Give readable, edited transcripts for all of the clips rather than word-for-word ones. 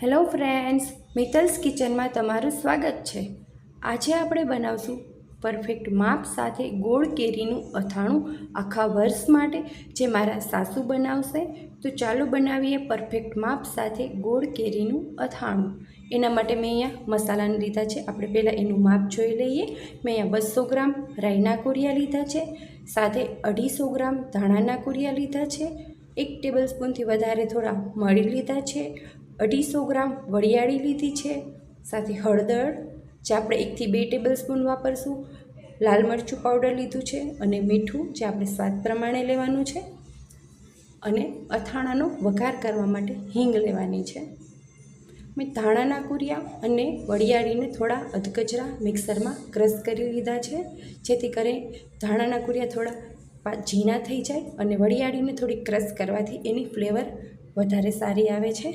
Hello friends, Mittals કિચનમાં તમારું સ્વાગત છે। આજે આપણે બનાવશું પરફેક્ટ માપ સાથે ગોળ કેરીનું અથાણું આખા વર્ષ માટે, જે મારા સાસુ બનાવશે। તો ચાલો બનાવીએ પરફેક્ટ માપ સાથે ગોળ કેરીનું અથાણું। એના માટે મેં અહીંયા મસાલાને લીધા છે। આપણે પહેલાં એનું માપ જોઈ લઈએ। મેં અહીંયા 200 ગ્રામ રાઈના કુરિયા લીધા છે, સાથે 250 ગ્રામ ધાણાના કુરિયા લીધા છે, 1 ટેબલસ્પૂનથી વધારે થોડા મરી લીધા છે, 250 ગ્રામ વરિયાળી લીધી છે, સાથે હળદર જે આપણે 1 થી 2 ટેબલસ્પૂન વાપરશું, લાલ મરચું પાવડર લીધું છે અને મીઠું જે આપણે સ્વાદ પ્રમાણે લેવાનું છે, અને અથાણાનો વઘાર કરવા માટે હિંગ લેવાની છે। મેં ધાણાના કુરિયા અને વરિયાળીને થોડા અધકચરા મિક્સરમાં ક્રશ કરી લીધા છે, જેથી કરી ધાણાના કુરિયા થોડા ઝીણા થઈ જાય અને વરિયાળીને થોડી ક્રશ કરવાથી એની ફ્લેવર વધારે સારી આવે છે।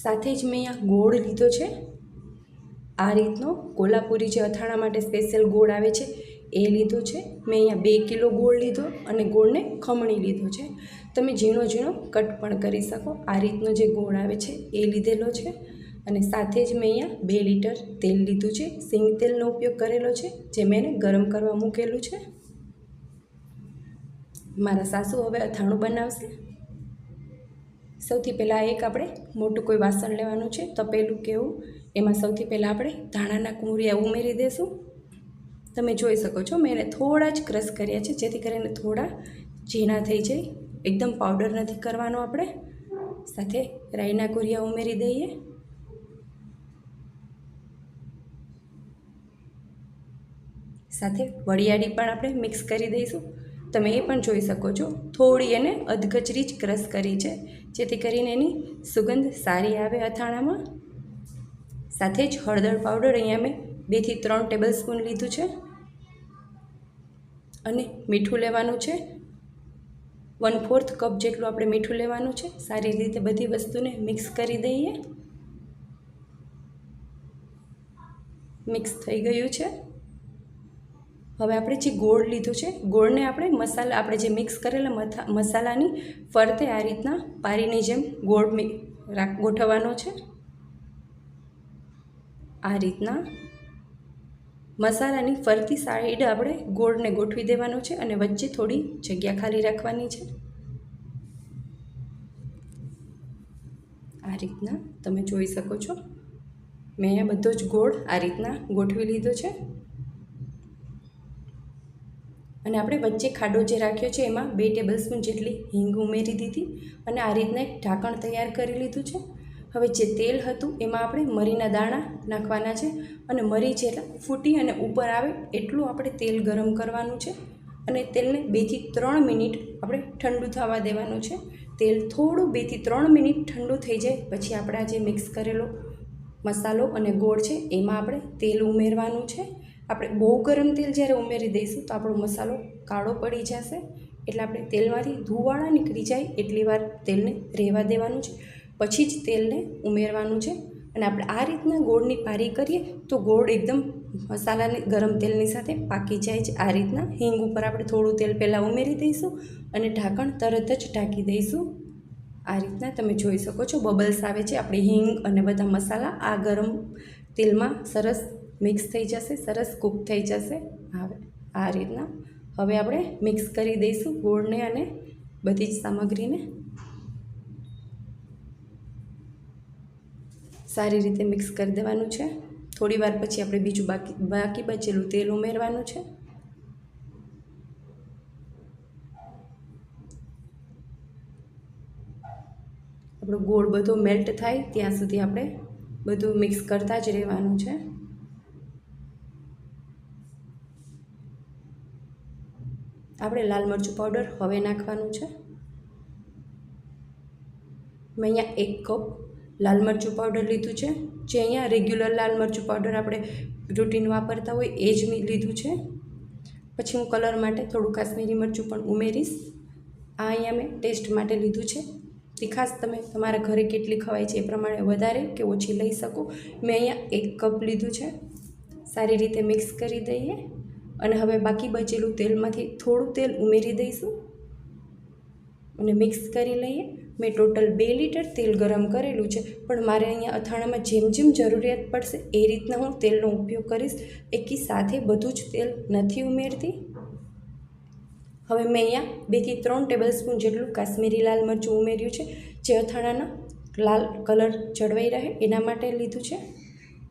સાથે જ મેં અહીંયા ગોળ લીધો છે। આ રીતનો કોલ્હાપુરી જે અથાણા માટે સ્પેશિયલ ગોળ આવે છે એ લીધો છે। મેં અહીંયા 2 કિલો ગોળ લીધો અને ગોળને ખમણી લીધો છે। તમે ઝીણો ઝીણો કટ પણ કરી શકો। આ રીતનો જે ગોળ આવે છે એ લીધેલો છે। અને સાથે જ મેં અહીંયા 2 લીટર તેલ લીધું છે। સિંગ તેલનો ઉપયોગ કરેલો છે, જે મેં ગરમ કરવા મૂકેલું છે। મારા સાસુ હવે અથાણું બનાવશે। સૌથી પહેલાં એક આપણે મોટું કોઈ વાસણ લેવાનું છે, તપેલું કે એવું। એમાં સૌથી પહેલાં આપણે ધાણાના કુરિયા ઉમેરી દઈશું। તમે જોઈ શકો છો મેં એને થોડા જ ક્રશ કર્યા છે, જેથી કરીને થોડા ઝીણા થઈ જાય, એકદમ પાવડર નથી કરવાનો આપણે। સાથે રાઈના કુરિયા ઉમેરી દઈએ। સાથે વરિયાળી પણ આપણે મિક્સ કરી દઈશું। તમે એ પણ જોઈ શકો છો થોડી એને અધકચરી જ ક્રશ કરી છે, જેથી કરીને એની સુગંધ સારી આવે અથાણામાં। સાથે જ હળદર પાવડર અહીંયા મેં 2 થી 3 ટેબલસ્પૂન લીધું છે, અને મીઠું લેવાનું છે 1/4 કપ જેટલું આપણે મીઠું લેવાનું છે। સારી રીતે બધી વસ્તુને મિક્સ કરી દઈએ। મિક્સ થઈ ગયું છે। હવે આપણે જે ગોળ લીધો છે, ગોળને આપણે આપણે જે મિક્સ કરેલા મસાલાની ફરતે આ રીતના પારીની જેમ ગોળ ગોઠવવાનો છે। આ રીતના મસાલાની ફરતી સાઈડ આપણે ગોળને ગોઠવી દેવાનો છે, અને વચ્ચે થોડી જગ્યા ખાલી રાખવાની છે। આ રીતના તમે જોઈ શકો છો મેં અહીંયા બધો જ ગોળ આ રીતના ગોઠવી લીધો છે। અને આપણે વચ્ચે ખાડો જે રાખ્યો છે એમાં 2 ટેબલસ્પૂન જેટલી હિંગ ઉમેરી દીધી, અને આ રીતના એક ઢાંકણ તૈયાર કરી લીધું છે। હવે જે તેલ હતું એમાં આપણે મરીના દાણા નાખવાના છે, અને મરી જેટલા ફૂટી અને ઉપર આવે એટલું આપણે તેલ ગરમ કરવાનું છે, અને તેલને 2 થી 3 મિનિટ આપણે ઠંડુ થવા દેવાનું છે। તેલ થોડું 2 થી 3 મિનિટ ઠંડુ થઈ જાય પછી આપણે આ જે મિક્સ કરેલો મસાલો અને ગોળ છે એમાં આપણે તેલ ઉમેરવાનું છે। આપણે બહુ ગરમ તેલ જ્યારે ઉમેરી દઈશું તો આપણો મસાલો કાળો પડી જશે, એટલે આપણે તેલમાંથી ધુવાળા નીકળી જાય એટલી વાર તેલને રહેવા દેવાનું છે, પછી જ તેલને ઉમેરવાનું છે। અને આપણે આ રીતના ગોળની પારી કરીએ તો ગોળ એકદમ મસાલાની ગરમ તેલની સાથે પાકી જાય છે। આ રીતના હિંગ ઉપર આપણે થોડું તેલ પહેલાં ઉમેરી દઈશું અને ઢાંકણ તરત જ ઢાંકી દઈશું। આ રીતના તમે જોઈ શકો છો બબલ્સ આવે છે। આપણી હિંગ અને બધા મસાલા આ ગરમ તેલમાં સરસ મિક્સ થઈ જશે, સરસ કૂક થઈ જશે। હવે આ રીતના હવે આપણે મિક્સ કરી દઈશું ગોળને અને બધી જ સામગ્રીને। સારી રીતે મિક્સ કરી દેવાનું છે। થોડી વાર પછી આપણે બીજું બાકી બચેલું તેલ ઉમેરવાનું છે। આપણો ગોળ બધો મેલ્ટ થાય ત્યાં સુધી આપણે બધું મિક્સ કરતા જ રહેવાનું છે। આપણે લાલ મરચું પાવડર હવે નાખવાનું છે। મેં અહીંયા 1 કપ લાલ મરચું પાવડર લીધું છે, જે અહીંયા રેગ્યુલર લાલ મરચું પાવડર આપણે રૂટીન વાપરતા હોય એ જ મેં લીધું છે। પછી હું કલર માટે થોડું કાશ્મીરી મરચું પણ ઉમેરીશ। આ અહીંયા મેં ટેસ્ટ માટે લીધું છે। તીખાસ તમે તમારા ઘરે કેટલી ખવાય છે એ પ્રમાણે વધારે કે ઓછી લઈ શકો। મેં અહીંયા 1 કપ લીધું છે। સારી રીતે મિક્સ કરી દઈએ, અને હવે બાકી બચેલું તેલમાંથી થોડું તેલ ઉમેરી દઈશું અને મિક્સ કરી લઈએ। મેં ટોટલ 2 લીટર તેલ ગરમ કરેલું છે, પણ મારે અહીંયા અથાણામાં જેમ જેમ જરૂરિયાત પડશે એ રીતના હું તેલનો ઉપયોગ કરીશ. એકી સાથે બધું જ તેલ નથી ઉમેરતી. હવે મેં અહીંયા 2 થી 3 ટેબલસ્પૂન જેટલું કાશ્મીરી લાલ મરચું ઉમેર્યું છે, જે અથાણાનો લાલ કલર જળવાઈ રહે એના માટે લીધું છે.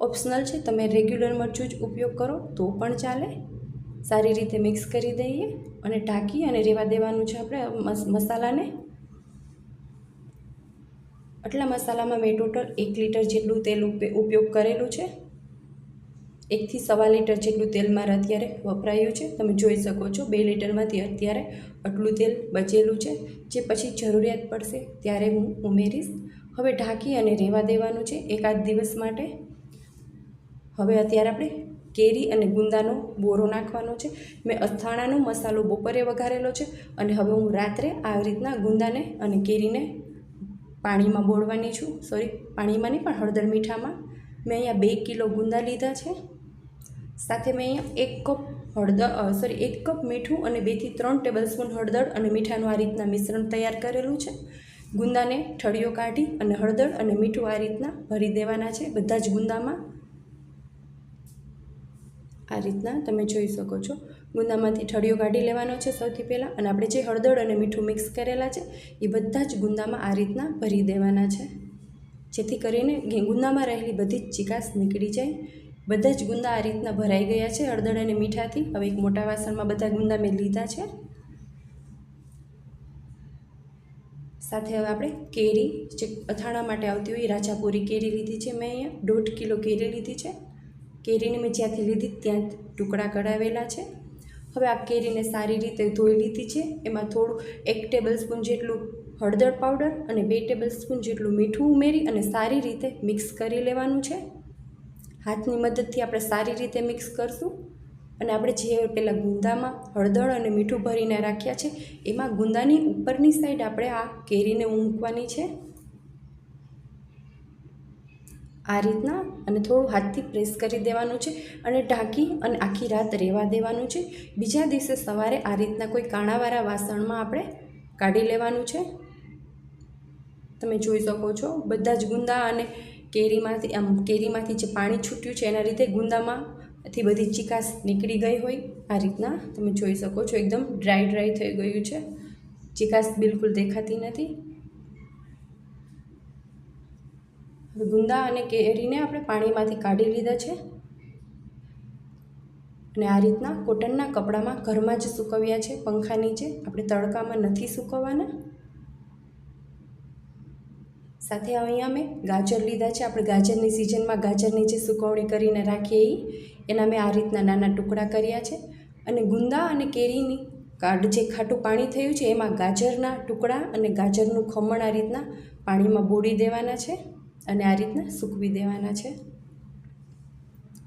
ઓપ્શનલ છે, તમે રેગ્યુલર મરચું જ ઉપયોગ કરો તો પણ ચાલે. સારી રીતે મિક્સ કરી દઈએ અને ઢાંકી અને રહેવા દેવાનું છે આપણે મસાલાને. આટલા મસાલામાં મેં ટોટલ 1 લીટર જેટલું તેલ ઉપયોગ કરેલું છે. 1 થી 1.25 લીટર જેટલું તેલ મારે અત્યારે વપરાયું છે. તમે જોઈ શકો છો 2 લીટરમાંથી અત્યારે આટલું તેલ બચેલું છે, જે પછી જરૂરિયાત પડશે ત્યારે હું ઉમેરીશ. હવે ઢાંકી અને રહેવા દેવાનું છે એકાદ દિવસ માટે. હવે અત્યારે આપણે કેરી અને ગુંદાનો બોરો નાખવાનો છે. મેં અથાણાનો મસાલો બપોરે વઘારેલો છે અને હવે હું રાત્રે આ રીતના ગુંદાને અને કેરીને પાણીમાં બોળવાની છું. પાણીમાં નહીં પણ હળદર મીઠામાં. મેં અહીંયા 2 કિલો ગુંદા લીધા છે. સાથે મેં અહીંયા 1 કપ મીઠું અને 2 થી 3 ટેબલસ્પૂન હળદર અને મીઠાનું આ રીતના મિશ્રણ તૈયાર કરેલું છે. ગુંદાને ઠળિયો કાઢી અને હળદર અને મીઠું આ રીતના ભરી દેવાના છે બધા જ ગુંદામાં. આ રીતના તમે જોઈ શકો છો ગુંદામાંથી ઠળિયો કાઢી લેવાનો છે સૌથી પહેલાં, અને આપણે જે હળદર અને મીઠું મિક્સ કરેલા છે એ બધા જ ગુંદામાં આ રીતના ભરી દેવાના છે, જેથી કરીને ગુંદામાં રહેલી બધી જ ચીકાશ નીકળી જાય. બધા જ ગુંદા આ રીતના ભરાઈ ગયા છે હળદર અને મીઠાથી. હવે એક મોટા વાસણમાં બધા ગુંદા મેં લીધા છે. સાથે હવે આપણે કેરી જે અથાણા માટે આવતી હોય રાજાપુરી કેરી લીધી છે. મેં અહીંયા 1.5 કિલો કેરી લીધી છે. કેરીને મેં જ્યાંથી લીધી ત્યાં ટુકડા કઢાવેલા છે. હવે આ કેરીને સારી રીતે ધોઈ લીધી છે. એમાં થોડું 1 ટેબલસ્પૂન જેટલું હળદર પાવડર અને 2 ટેબલસ્પૂન જેટલું મીઠું ઉમેરી અને સારી રીતે મિક્સ કરી લેવાનું છે. હાથની મદદથી આપણે સારી રીતે મિક્સ કરશું. અને આપણે જે પહેલાં ગુંદામાં હળદર અને મીઠું ભરીને રાખ્યા છે એમાં ગુંદાની ઉપરની સાઈડ આપણે આ કેરીને મૂકવાની છે આ રીતના, અને થોડું હાથથી પ્રેસ કરી દેવાનું છે અને ઢાંકી અને આખી રાત રહેવા દેવાનું છે. બીજા દિવસે સવારે આ રીતના કોઈ કાણાવાળા વાસણમાં આપણે કાઢી લેવાનું છે. તમે જોઈ શકો છો બધા જ ગુંદા અને કેરીમાંથી જે પાણી છૂટ્યું છે એના રીતે ગુંદામાંથી બધી ચીકાશ નીકળી ગઈ હોય. આ રીતના તમે જોઈ શકો છો એકદમ ડ્રાય થઈ ગયું છે, ચીકાશ બિલકુલ દેખાતી નથી. હવે ગુંદા અને કેરીને આપણે પાણીમાંથી કાઢી લીધા છે અને આ રીતના કોટનના કપડામાં ઘરમાં જ સૂકવ્યા છે, પંખા નીચે. આપણે તડકામાં નથી સૂકવવાના. સાથે અહીંયા મેં ગાજર લીધા છે. આપણે ગાજરની સિઝનમાં ગાજરની જે સૂકવણી કરીને રાખીએ એના મેં આ રીતના નાના ટુકડા કર્યા છે. અને ગુંદા અને કેરીની જે ખાટું પાણી થયું છે એમાં ગાજરના ટુકડા અને ગાજરનું ખમણ આ રીતના પાણીમાં બોળી દેવાના છે અને આ રીતના સૂકવી દેવાના છે.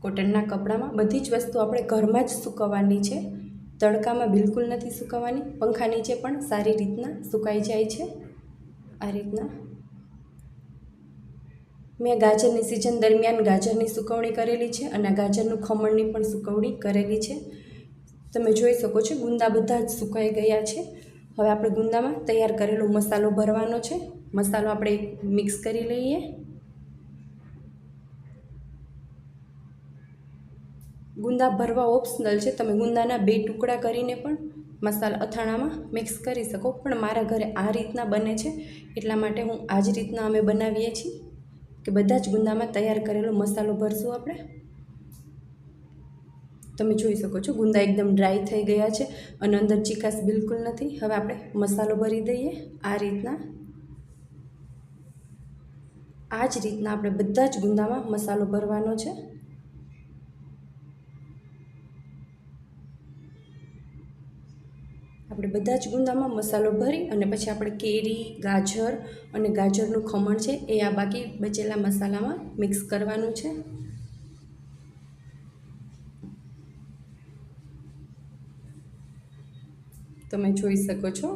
કોટનના કપડામાં બધી જ વસ્તુ આપણે ઘરમાં જ સૂકવવાની છે, તડકામાં બિલકુલ નથી સૂકવવાની. પંખા નીચે પણ સારી રીતના સુકાઈ જાય છે. આ રીતના મેં ગાજરની સિઝન દરમિયાન ગાજરની સૂકવણી કરેલી છે અને ગાજરનું ખમણની પણ સૂકવણી કરેલી છે. તમે જોઈ શકો છો ગુંદા બધા જ સુકાઈ ગયા છે. હવે આપણે ગુંદામાં તૈયાર કરેલો મસાલો ભરવાનો છે. મસાલો આપણે મિક્સ કરી લઈએ. ગુંદા ભરવા ઓપ્શનલ છે, તમે ગુંદાના 2 ટુકડા કરીને પણ મસાલા અથાણામાં મિક્સ કરી શકો, પણ મારા ઘરે આ રીતના બને છે એટલા માટે હું આ જ રીતના અમે બનાવીએ છીએ કે બધા જ ગુંદામાં તૈયાર કરેલો મસાલો ભરશું આપણે. તમે જોઈ શકો છો ગુંદા એકદમ ડ્રાય થઈ ગયા છે અને અંદર ચીકાશ બિલકુલ નથી. હવે આપણે મસાલો ભરી દઈએ આ રીતના. આ જ રીતના આપણે બધા જ ગુંદામાં મસાલો ભરવાનો છે. આપણે બધા જ ગુંદામાં મસાલો ભરી અને પછી આપણે કેરી, ગાજર અને ગાજરનું ખમણ છે એ આ બાકી બચેલા મસાલામાં મિક્સ કરવાનું છે. તમે જોઈ શકો છો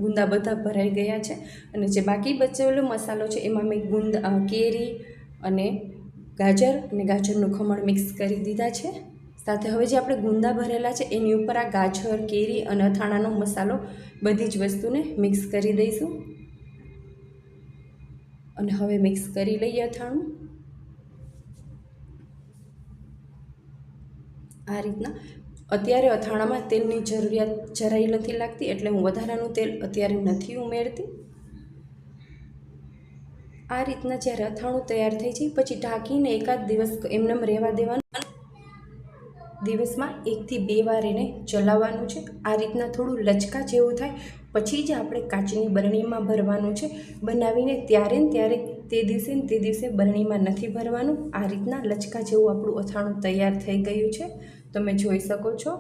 ગુંદા બધા ભરાઈ ગયા છે અને જે બાકી બચેલો મસાલો છે એમાં મેં કેરી અને ગાજરનું ખમણ મિક્સ કરી દીધા છે. સાથે હવે જે આપણે ગુંદા ભરેલા છે એની ઉપર આ ગાજર, કેરી અને અથાણાનો મસાલો બધી જ વસ્તુને મિક્સ કરી દઈશું. અને હવે મિક્સ કરી લઈએ અથાણું. આ રીતના અત્યારે અથાણામાં તેલની જરૂરિયાત જરાય નથી લાગતી, એટલે હું વધારાનું તેલ અત્યારે નથી ઉમેરતી. આ રીતના જ્યારે અથાણું તૈયાર થઈ જાય પછી ઢાંકીને એકાદ દિવસ એમનેમ રહેવા દેવાનું. દિવસમાં 1 થી 2 વાર એને ચલાવવાનું છે. આ રીતના થોડું લચકા જેવું થાય પછી જ આપણે કાચની બરણીમાં ભરવાનું છે. બનાવીને ત્યારે ને ત્યારે તે દિવસે બરણીમાં નથી ભરવાનું. આ રીતના લચકા જેવું આપણું અથાણું તૈયાર થઈ ગયું છે. તમે જોઈ શકો છો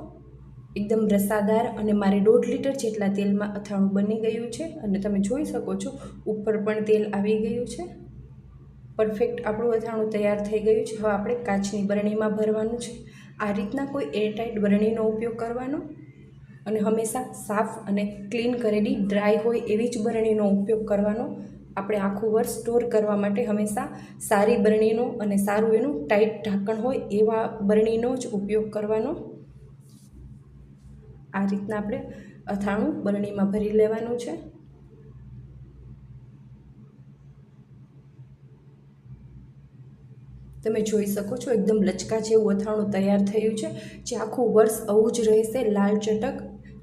એકદમ રસાદાર, અને મારે 1.5 લીટર જેટલા તેલમાં અથાણું બની ગયું છે. અને તમે જોઈ શકો છો ઉપર પણ તેલ આવી ગયું છે. પરફેક્ટ આપણું અથાણું તૈયાર થઈ ગયું છે. હવે આપણે કાચની બરણીમાં ભરવાનું છે. આ રીતના કોઈ એરટાઇટ બરણીનો ઉપયોગ કરવાનો, અને હંમેશા સાફ અને ક્લીન કરેલી ડ્રાય હોય એવી જ બરણીનો ઉપયોગ કરવાનો. આપણે આખું વર્ષ સ્ટોર કરવા માટે હંમેશા સારી બરણીનો અને સારું એનું ટાઈટ ઢાંકણ હોય એવા બરણીનો જ ઉપયોગ કરવાનો. આ રીતના આપણે અથાણું બરણીમાં ભરી લેવાનું છે. તમે જોઈ શકો છો એકદમ લચકા જેવું અથાણું તૈયાર થયું છે, જે આખું વર્ષ આવું જ રહેશે લાલ ચટક.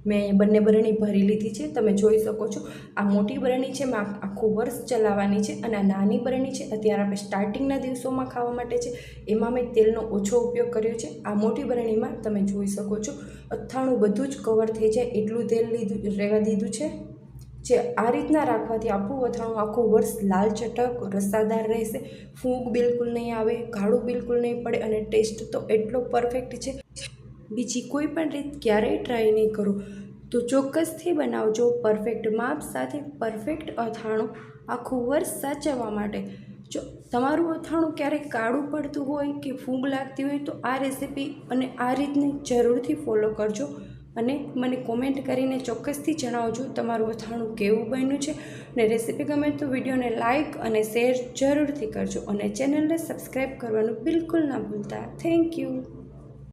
મેં બંને બરણી ભરી લીધી છે. તમે જોઈ શકો છો આ મોટી બરણી છે મેં આખું વર્ષ ચલાવવાની છે, અને આ નાની બરણી છે અત્યારે આપણે સ્ટાર્ટિંગના દિવસોમાં ખાવા માટે છે. એમાં મેં તેલનો ઓછો ઉપયોગ કર્યો છે. આ મોટી બરણીમાં તમે જોઈ શકો છો અથાણું બધું જ કવર થઈ જાય એટલું તેલ રહેવા દીધું છે. જે આ રીતના રાખવાથી આપણું અથાણું આખું વર્ષ લાલ ચટક રસાદાર રહેશે. ફૂગ બિલકુલ નહીં આવે, કાળું બિલકુલ નહીં પડે, અને ટેસ્ટ તો એટલો પરફેક્ટ છે. બીજી કોઈ પણ રીત ક્યારેય ટ્રાય નહીં કરો તો ચોક્કસથી બનાવજો પરફેક્ટ માપ સાથે પરફેક્ટ અથાણું આખું વર્ષ સાચવવા માટે. જો તમારું અથાણું ક્યારેક કાળું પડતું હોય કે ફૂગ લાગતી હોય તો આ રેસીપી અને આ રીતને જરૂરથી ફોલો કરજો, અને મને કોમેન્ટ કરીને ચોક્કસથી જણાવજો તમારું અથાણું કેવું બન્યું છે. અને રેસીપી ગમે તો વિડીયોને લાઇક અને શેર જરૂરથી કરજો, અને ચેનલને સબસ્ક્રાઈબ કરવાનું બિલકુલ ના ભૂલતા. Thank you.